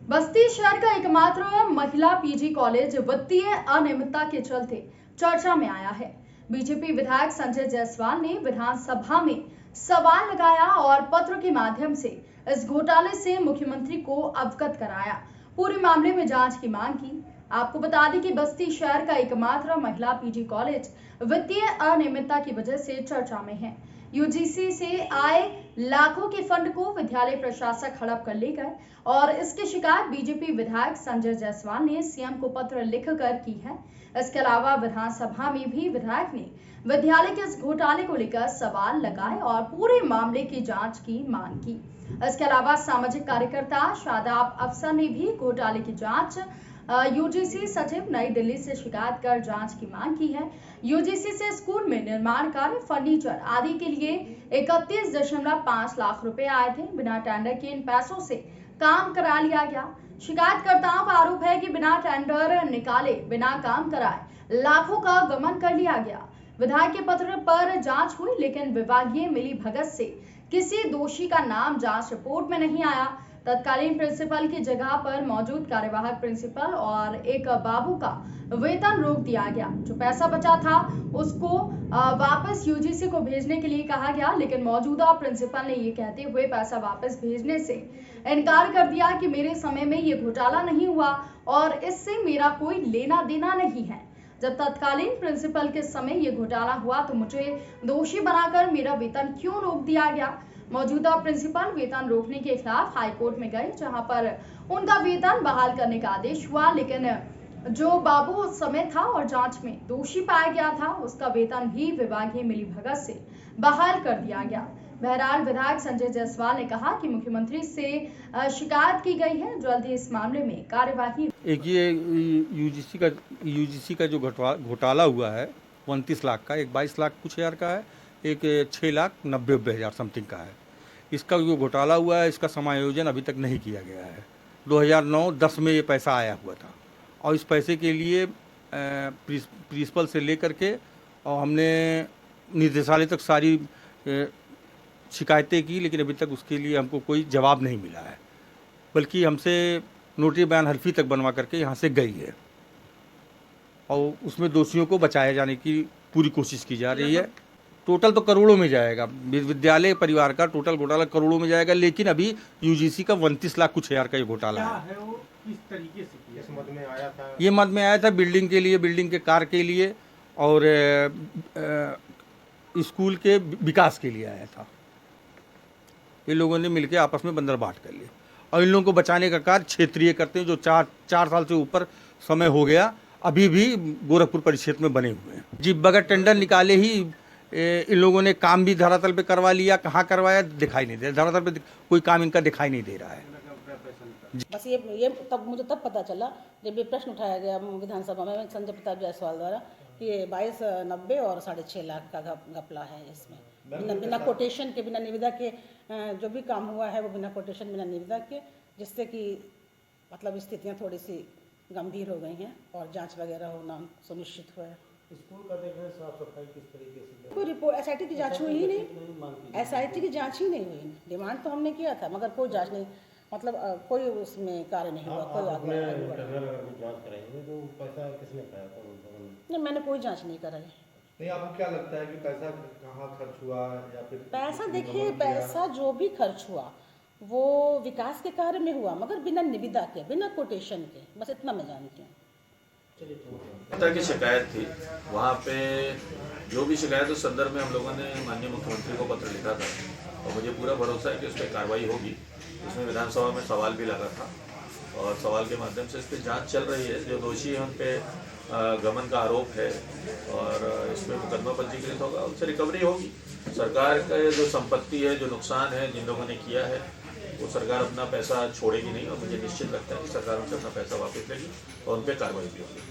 बस्ती शहर का एकमात्र महिला पीजी कॉलेज वित्तीय अनियमितता के चलते चर्चा में आया है। बीजेपी विधायक संजय जायसवाल ने विधानसभा में सवाल लगाया और पत्र के माध्यम से इस घोटाले से मुख्यमंत्री को अवगत कराया, पूरे मामले में जांच की मांग की। आपको बता दें कि बस्ती शहर का एकमात्र महिला पीजी कॉलेज वित्तीय अनियमितता की वजह से चर्चा में है। यूजीसी से आए लाखों के फंड को विद्यालय प्रशासक हड़प कर ले गए और इसकी शिकायत बीजेपी विधायक संजय जायसवाल ने सीएम को पत्र लिखकर की है। इसके अलावा विधानसभा में भी विधायक ने विद्यालय के इस घोटाले को लेकर सवाल लगाए और पूरे मामले की जांच की मांग की। इसके अलावा सामाजिक कार्यकर्ता शादाब अफसर ने भी घोटाले की जांच यूजीसी सचिव नई दिल्ली से शिकायत कर जांच की मांग की है। यूजीसी से स्कूल में निर्माण कार्य, फर्नीचर आदि के लिए 31.5 लाख रुपए आए थे। बिना टेंडर के इन पैसों से काम करा लिया गया। शिकायतकर्ताओं का आरोप है कि बिना टेंडर निकाले, बिना काम कराए लाखों का गबन कर लिया गया। विधायक के पत्र पर जांच हुई, लेकिन विभागीय मिली भगत से किसी दोषी का नाम जांच रिपोर्ट में नहीं आया। तत्कालीन प्रिंसिपल की जगह पर मौजूद कार्यवाहक प्रिंसिपल और एक बाबू का वेतन रोक दिया गया। जो पैसा बचा था उसको वापस यूजीसी को भेजने के लिए कहा गया, लेकिन मौजूदा प्रिंसिपल ने ये कहते हुए पैसा वापस भेजने से इनकार कर दिया कि मेरे समय में ये घोटाला नहीं हुआ और इससे मेरा कोई लेना देना नहीं है। जब तत्कालीन प्रिंसिपल के समय ये घोटाला हुआ तो मुझे दोषी बनाकर मेरा वेतन क्यों रोक दिया गया। मौजूदा प्रिंसिपल वेतन रोकने के खिलाफ हाईकोर्ट में गए, जहां पर उनका वेतन बहाल करने का आदेश हुआ, लेकिन जो बाबू उस समय था और जांच में दोषी पाया गया था, उसका वेतन भी विभागीय मिलीभगत से बहाल कर दिया गया। बहरहाल विधायक संजय जायसवाल ने कहा कि मुख्यमंत्री से शिकायत की गई है, जल्द ही इस मामले में कार्यवाही। एक ये यूजीसी का जो घोटाला हुआ है 29 लाख का, एक 22 लाख कुछ हजार का है, एक 6,90,000 समथिंग का है। इसका जो घोटाला हुआ है, इसका समायोजन अभी तक नहीं किया गया है। 2009-10 में ये पैसा आया हुआ था और इस पैसे के लिए प्रिंसिपल से लेकर के और हमने निदेशालय तक सारी शिकायतें की, लेकिन अभी तक उसके लिए हमको कोई जवाब नहीं मिला है, बल्कि हमसे नोटिस बयान हल्फी तक बनवा करके यहाँ से गई है और उसमें दोषियों को बचाए जाने की पूरी कोशिश की जा रही है। टोटल तो करोड़ों में जाएगा, विद्यालय परिवार का टोटल घोटाला करोड़ों में जाएगा, लेकिन अभी यूजीसी का 29 लाख कुछ हजार का ये घोटाला है। वो किस तरीके से इस मद में आया था? ये मद में आया था बिल्डिंग के लिए, बिल्डिंग के कार्य के लिए और स्कूल के विकास के लिए आया था। ये लोगों ने मिलकर आपस में बंदरबाट कर लिया और इन लोगों को बचाने का कार्य क्षेत्रीय करते हैं, जो चार साल से ऊपर समय हो गया, अभी भी गोरखपुर परिक्षेत्र में बने हुए हैं। जी, बगैर टेंडर निकाले ही इन लोगों ने काम भी धरातल पे करवा लिया। कहाँ करवाया दिखाई नहीं दे रहा, धरातल पे कोई काम इनका दिखाई नहीं दे रहा है। बस ये तब मुझे पता चला जब ये प्रश्न उठाया गया विधानसभा में संजय प्रताप जायसवाल द्वारा कि ये 22,90 और 6.5 लाख का घपला है। इसमें बिना कोटेशन के, बिना निविदा के जो भी काम हुआ है वो बिना कोटेशन, बिना निविदा के, जिससे कि मतलब स्थितियाँ थोड़ी सी गंभीर हो गई हैं और जांच वगैरह होना सुनिश्चित हुआ है। स्कूल का देख रहे हैं साफ सफाई किस तरीके से? कोई रिपोर्ट एसआईटी की जांच हुई ही नहीं, एसआईटी की जांच ही नहीं हुई। डिमांड तो हमने किया था मगर कोई जांच नहीं, मतलब कोई उसमें कार्य नहीं हुआ। कोई जांच कराएंगे तो पैसा किसने पाया था? नहीं, मैंने कोई जांच नहीं कराई। नहीं, आपको क्या लगता है कि पैसा कहाँ खर्च हुआ या फिर पैसा देखिए, पैसा जो भी खर्च हुआ वो विकास के कार्य में हुआ, मगर बिना निविदा के, बिना कोटेशन के, बस इतना मैं जानती हूँ। तरह की शिकायत थी वहाँ पे, जो भी शिकायत उस संदर्भ में हम लोगों ने माननीय मुख्यमंत्री को पत्र लिखा था और मुझे पूरा भरोसा है कि उस पर कार्रवाई होगी। उसमें विधानसभा में सवाल भी लगा था और सवाल के माध्यम से इस पर जाँच चल रही है। जो दोषी हैं उन पर गबन का आरोप है और इस पर मुकदमा पंजीकृत होगा, उनसे रिकवरी होगी। सरकार का जो संपत्ति है, जो नुकसान है जिन लोगों ने किया है, वो सरकार अपना पैसा छोड़ेगी नहीं और मुझे निश्चित लगता है कि सरकार उनसे अपना पैसा वापस लेगी और उन पर कार्रवाई भी होगी।